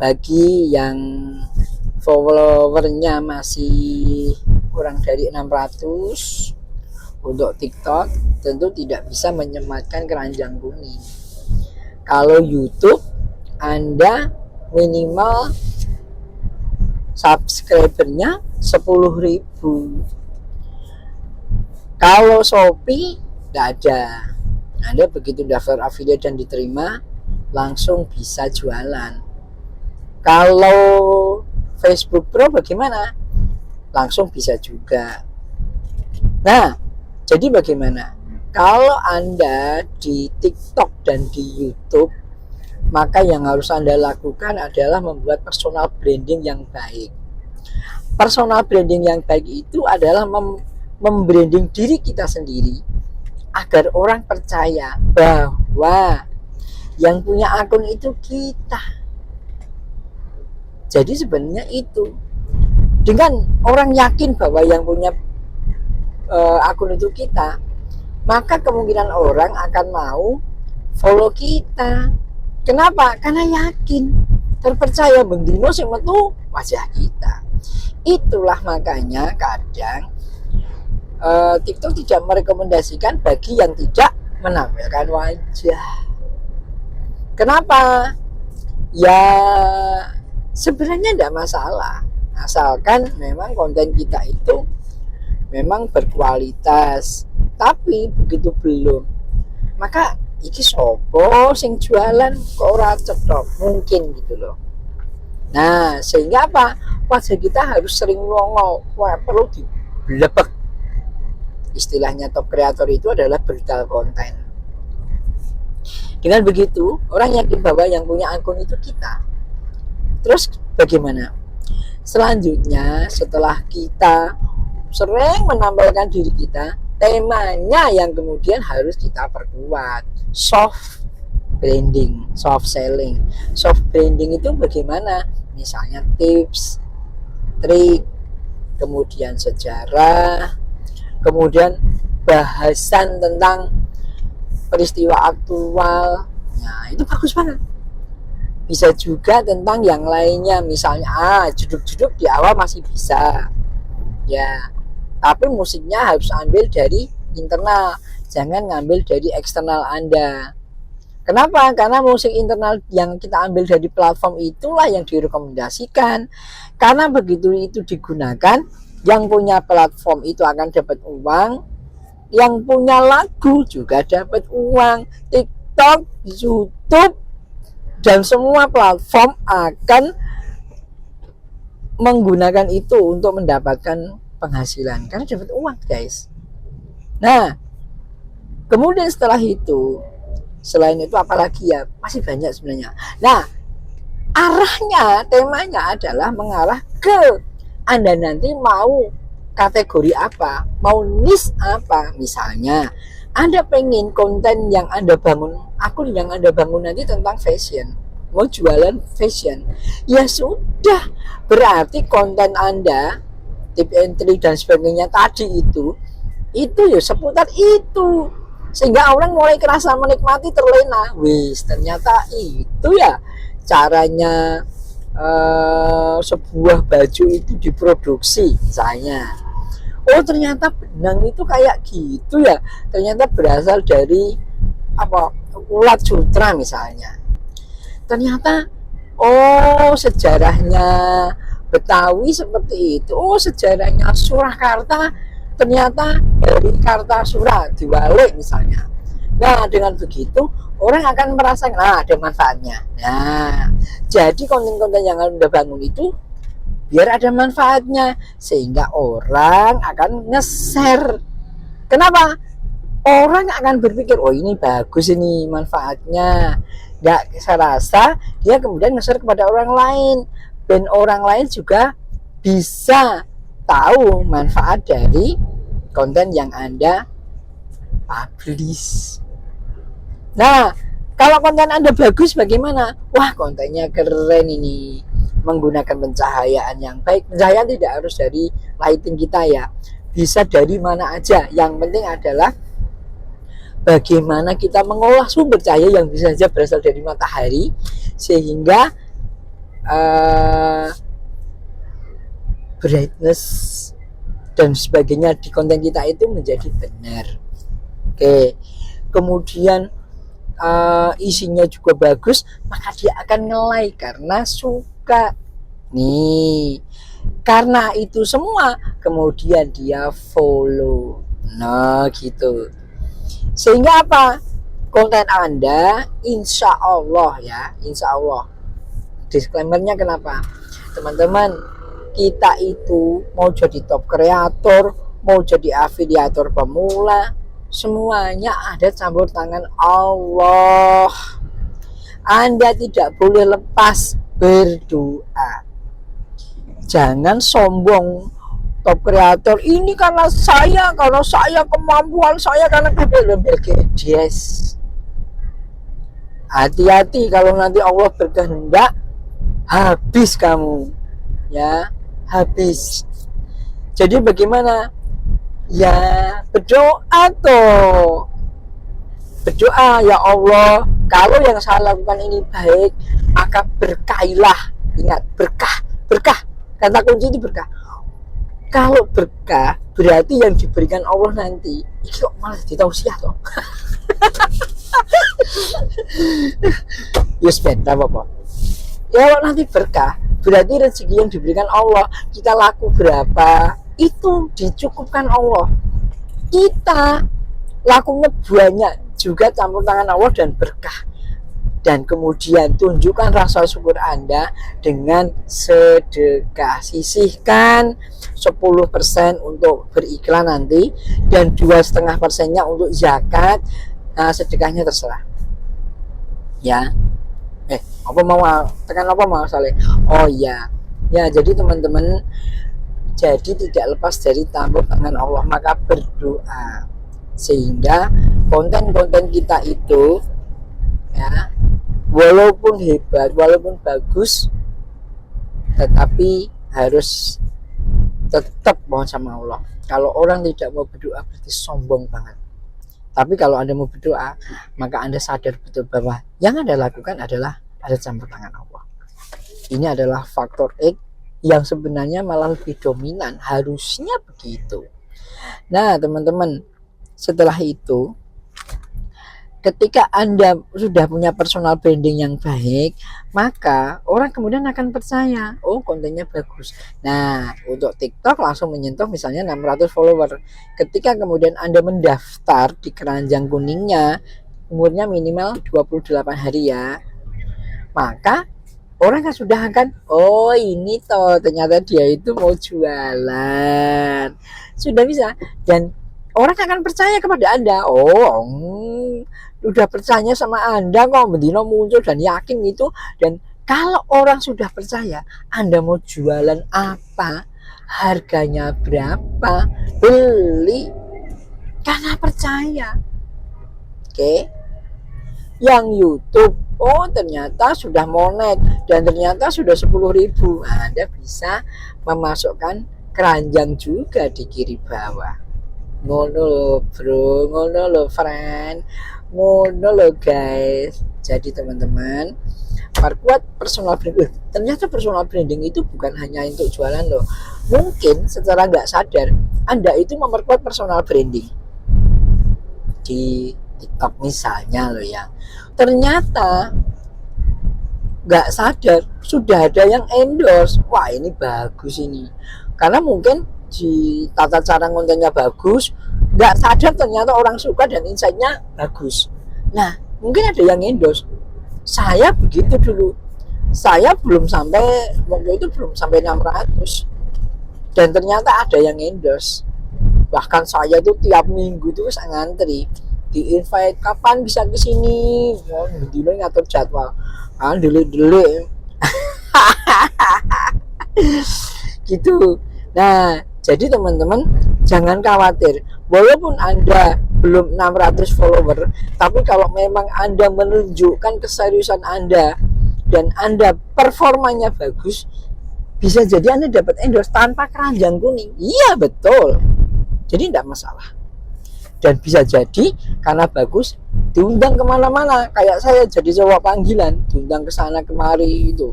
bagi yang followernya masih kurang dari 600 untuk TikTok tentu tidak bisa menyematkan keranjang kuning. Kalau YouTube Anda minimal subscribernya 10.000. Kalau Shopee nggak ada. Anda begitu daftar affiliate dan diterima langsung bisa jualan. Kalau Facebook Pro bagaimana? Langsung bisa juga. Nah, jadi bagaimana? Kalau Anda di TikTok dan di YouTube, maka yang harus Anda lakukan adalah membuat personal branding yang baik. Personal branding yang baik itu adalah membranding diri kita sendiri agar orang percaya bahwa yang punya akun itu kita. Jadi sebenarnya itu, dengan orang yakin bahwa yang punya akun itu kita, maka kemungkinan orang akan mau follow kita. Kenapa? Karena yakin, terpercaya bendino sing metu wajah kita. Itulah makanya kadang TikTok tidak merekomendasikan bagi yang tidak menampilkan wajah. Kenapa? Ya sebenarnya tidak masalah, asalkan memang konten kita itu memang berkualitas. Tapi begitu belum, maka iki sopo sing jualan kok ora cetok, mungkin gitu loh. Nah, sehingga apa? Wajah kita harus sering nongol, perlu diblebek. Istilahnya top kreator itu adalah brutal konten. Dengan begitu, orang yakin bahwa yang punya akun itu kita. Terus bagaimana? Selanjutnya, setelah kita sering menampilkan diri kita, temanya yang kemudian harus kita perkuat. Soft branding, soft selling. Soft branding itu bagaimana? Misalnya tips, trik, kemudian sejarah, kemudian bahasan tentang peristiwa aktual. Nah, itu bagus banget. Bisa juga tentang yang lainnya, misalnya jeduk-jeduk di awal masih bisa ya, tapi musiknya harus ambil dari internal, jangan ngambil dari eksternal Anda. Kenapa? Karena musik internal yang kita ambil dari platform itulah yang direkomendasikan, karena begitu itu digunakan, yang punya platform itu akan dapat uang, yang punya lagu juga dapat uang. TikTok, YouTube, dan semua platform akan menggunakan itu untuk mendapatkan penghasilan karena dapat uang, guys. Nah, kemudian setelah itu, selain itu apalagi ya, masih banyak sebenarnya. Nah, arahnya, temanya adalah mengarah ke Anda nanti mau kategori apa, mau niche apa. Misalnya Anda pengen konten yang Anda bangun, akun yang Anda bangun nanti tentang fashion, mau jualan fashion, ya sudah, berarti konten Anda, tip and trick dan sebagainya tadi itu ya seputar itu, sehingga orang mulai kerasa menikmati, terlena. Wis, ternyata itu ya caranya sebuah baju itu diproduksi misalnya. Oh, ternyata benang itu kayak gitu ya, ternyata berasal dari ulat sutra misalnya. Ternyata oh, sejarahnya Betawi seperti itu. Oh, sejarahnya Surakarta ternyata dari Kartasura diwalik misalnya. Nah, dengan begitu orang akan merasakan ada manfaatnya. Nah, jadi konten-konten yang Anda bangun itu biar ada manfaatnya, sehingga orang akan nge-share. Kenapa? Orang akan berpikir, oh ini bagus ini manfaatnya. Nggak, saya rasa dia kemudian nge-share kepada orang lain, dan orang lain juga bisa tahu manfaat dari konten yang Anda publish. Nah, kalau konten Anda bagus bagaimana? Wah, kontennya keren ini, menggunakan pencahayaan yang baik. Pencahayaan tidak harus dari lighting kita ya, bisa dari mana aja. Yang penting adalah bagaimana kita mengolah sumber cahaya yang bisa saja berasal dari matahari, sehingga brightness dan sebagainya di konten kita itu menjadi benar. Oke, kemudian isinya juga bagus, maka dia akan nge-like karena suka. Nih, karena itu semua kemudian dia follow. Nah gitu. Sehingga apa? Konten Anda insya Allah ya, insya Allah. Disclaimernya kenapa? Teman-teman, kita itu mau jadi top kreator, mau jadi afiliator pemula, semuanya ada campur tangan Allah. Anda tidak boleh lepas berdoa. Jangan sombong, top kreator ini karena saya kemampuan saya karena yes. Hati-hati kalau nanti Allah berkehendak, habis kamu ya, habis. Jadi bagaimana? Ya berdoa toh, berdoa, ya Allah, kalau yang saya lakukan ini baik, maka berkailah. Ingat, berkah, kata kunci itu berkah. Kalau berkah berarti yang diberikan Allah nanti itu kok malah ditausiah toh. Yes, beda apa? Ya kalau nanti berkah berarti rezeki yang diberikan Allah, kita laku berapa itu dicukupkan Allah. Kita lakunya banyak juga campur tangan Allah dan berkah. Dan kemudian tunjukkan rasa syukur Anda dengan sedekah. Sisihkan 10% untuk beriklan nanti dan 2,5%-nya untuk zakat. Nah, sedekahnya terserah. Ya. Apa mau tekan apa mau Saleh? Oh iya. Ya, jadi teman-teman, jadi tidak lepas dari campur tangan Allah, maka berdoa sehingga konten-konten kita itu ya, walaupun hebat, walaupun bagus, tetapi harus tetap mohon sama Allah. Kalau orang tidak mau berdoa berarti sombong banget. Tapi kalau Anda mau berdoa, maka Anda sadar betul bahwa yang Anda lakukan adalah ada campur tangan Allah. Ini adalah faktor X yang sebenarnya malah lebih dominan, harusnya begitu. Nah teman-teman, setelah itu ketika Anda sudah punya personal branding yang baik, maka orang kemudian akan percaya, oh kontennya bagus. Nah untuk TikTok langsung menyentuh misalnya 600 follower. Ketika kemudian Anda mendaftar di keranjang kuningnya, umurnya minimal 28 hari ya, maka orang kan sudah akan, oh ini toh ternyata dia itu mau jualan, sudah bisa, dan orang akan percaya kepada Anda. Udah percaya sama Anda kok, Mendino muncul dan yakin itu. Dan kalau orang sudah percaya, Anda mau jualan apa, harganya berapa, beli karena percaya. Oke. Yang YouTube, oh ternyata sudah monet dan ternyata sudah 10.000. Anda bisa memasukkan keranjang juga di kiri bawah. Ngono lo bro, ngono lo friend, ngono lo guys. Jadi teman-teman, perkuat personal branding. Ternyata personal branding itu bukan hanya untuk jualan loh. Mungkin secara nggak sadar Anda itu memperkuat personal branding di TikTok misalnya loh ya. Ternyata nggak sadar sudah ada yang endorse. Wah ini bagus ini, karena mungkin di tata cara kontennya bagus, nggak sadar ternyata orang suka dan insight-nya bagus. Nah mungkin ada yang endorse. Saya begitu dulu, saya belum sampai, waktu itu belum sampai 600 dan ternyata ada yang endorse. Bahkan saya tuh tiap minggu tuh saya ngantri, di invite kapan bisa ke sini, dulu ngatur jadwal, delik gitu. Nah jadi teman-teman jangan khawatir, walaupun Anda belum 600 follower, tapi kalau memang Anda menunjukkan keseriusan Anda dan Anda performanya bagus, bisa jadi Anda dapat endorse tanpa keranjang kuning. Iya betul, jadi tidak masalah. Dan bisa jadi karena bagus diundang kemana-mana, kayak saya jadi cowok panggilan, diundang ke sana kemari itu.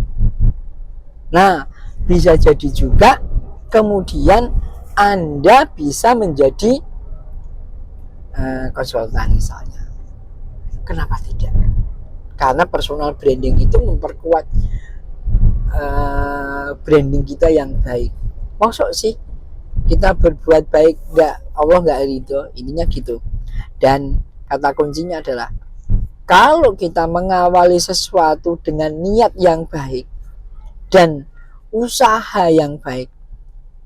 Nah, bisa jadi juga kemudian Anda bisa menjadi konsultan misalnya. Kenapa tidak? Karena personal branding itu memperkuat branding kita yang baik. Maksud sih kita berbuat baik Allah nggak ridho, ininya gitu. Dan kata kuncinya adalah kalau kita mengawali sesuatu dengan niat yang baik dan usaha yang baik,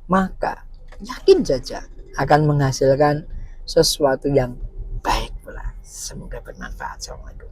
maka yakin saja akan menghasilkan sesuatu yang baik pula. Semoga bermanfaat. Assalamualaikum.